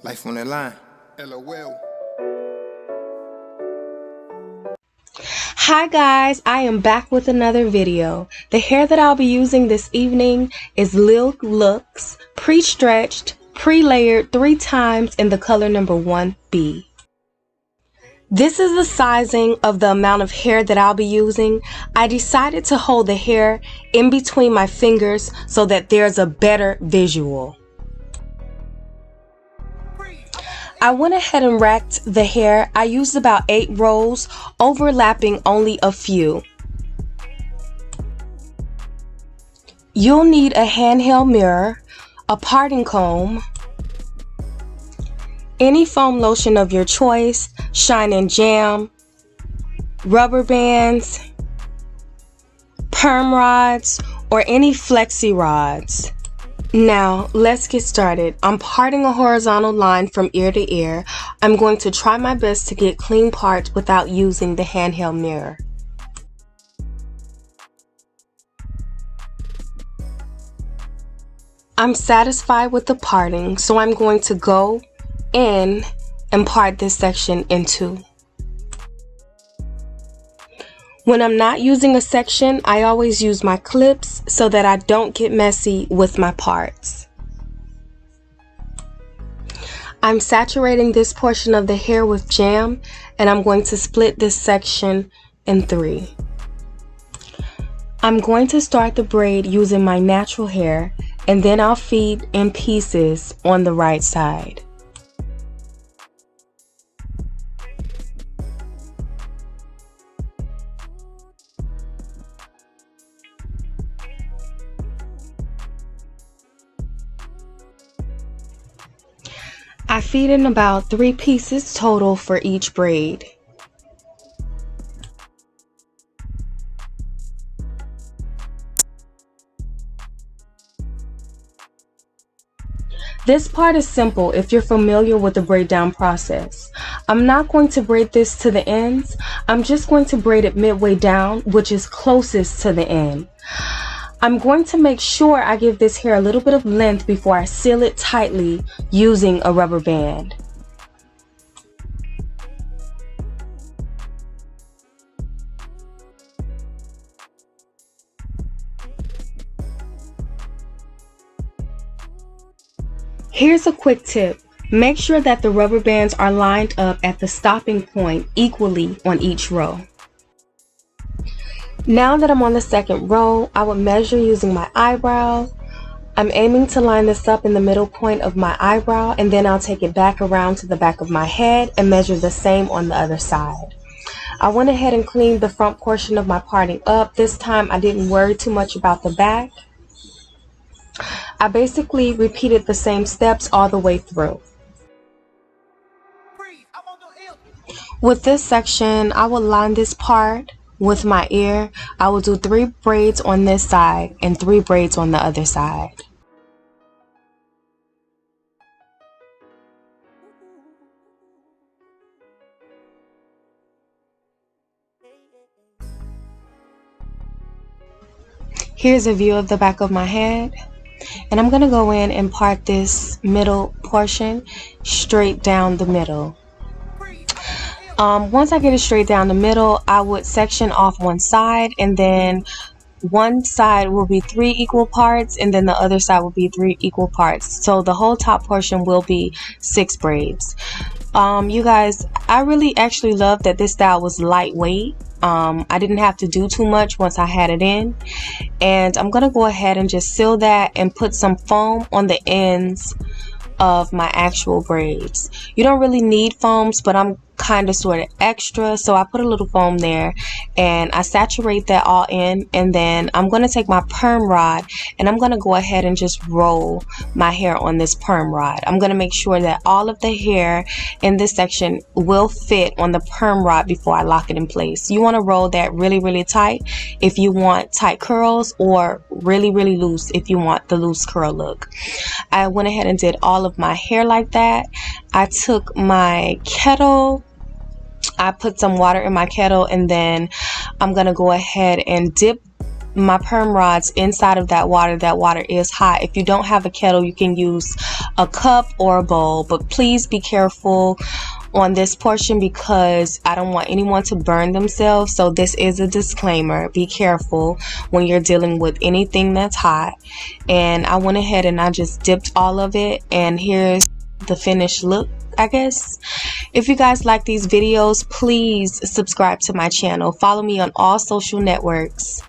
Life on that line. LOL. Hi guys, I am back with another video. The hair that I'll be using this evening is Lil Looks, pre-stretched, pre-layered 3 times in the color number 1B. This is the sizing of the amount of hair that I'll be using. I decided to hold the hair in between my fingers so that there's a better visual. I went ahead and racked the hair. I used about 8 rolls, overlapping only a few. You'll need a handheld mirror, a parting comb, any foam lotion of your choice, Shine and Jam, rubber bands, perm rods, or any flexi rods. Now, let's get started. I'm parting a horizontal line from ear to ear. I'm going to try my best to get clean parts without using the handheld mirror. I'm satisfied with the parting, so I'm going to go in and part this section in 2. When I'm not using a section, I always use my clips so that I don't get messy with my parts. I'm saturating this portion of the hair with jam, and I'm going to split this section in 3. I'm going to start the braid using my natural hair, and then I'll feed in pieces on the right side. I feed in about 3 pieces total for each braid. This part is simple if you're familiar with the braid down process. I'm not going to braid this to the ends. I'm just going to braid it midway down, which is closest to the end. I'm going to make sure I give this hair a little bit of length before I seal it tightly using a rubber band. Here's a quick tip. Make sure that the rubber bands are lined up at the stopping point equally on each row. Now that I'm on the second row, I would measure using my eyebrow. I'm aiming to line this up in the middle point of my eyebrow, and then I'll take it back around to the back of my head and measure the same on the other side. I went ahead and cleaned the front portion of my parting up. This time I didn't worry too much about the back. I basically repeated the same steps all the way through. With this section, I will line this part with my ear. I will do 3 braids on this side and 3 braids on the other side. Here's a view of the back of my head, and I'm going to go in and part this middle portion straight down the middle. Once I get it straight down the middle, I would section off one side, and then one side will be 3 equal parts, and then the other side will be 3 equal parts. So the whole top portion will be 6 braids. You guys, I really actually love that this style was lightweight. I didn't have to do too much once I had it in, and I'm gonna go ahead and just seal that and put some foam on the ends of my actual braids. You don't really need foams, but I'm kind of sort of extra, so I put a little foam there and I saturate that all in, and then I'm going to take my perm rod and I'm going to go ahead and just roll my hair on this perm rod. I'm going to make sure that all of the hair in this section will fit on the perm rod before I lock it in place. You want to roll that really tight if you want tight curls, or really loose if you want the loose curl look. I went ahead and did all of my hair like that. I took my kettle, I put some water in my kettle, and then I'm gonna go ahead and dip my perm rods inside of that water. That water is hot. If you don't have a kettle, you can use a cup or a bowl, but please be careful on this portion because I don't want anyone to burn themselves. So this is a disclaimer. Be careful when you're dealing with anything that's hot. And I went ahead and I just dipped all of it, and here's the finished look, I guess. If you guys like these videos, please subscribe to my channel. Follow me on all social networks.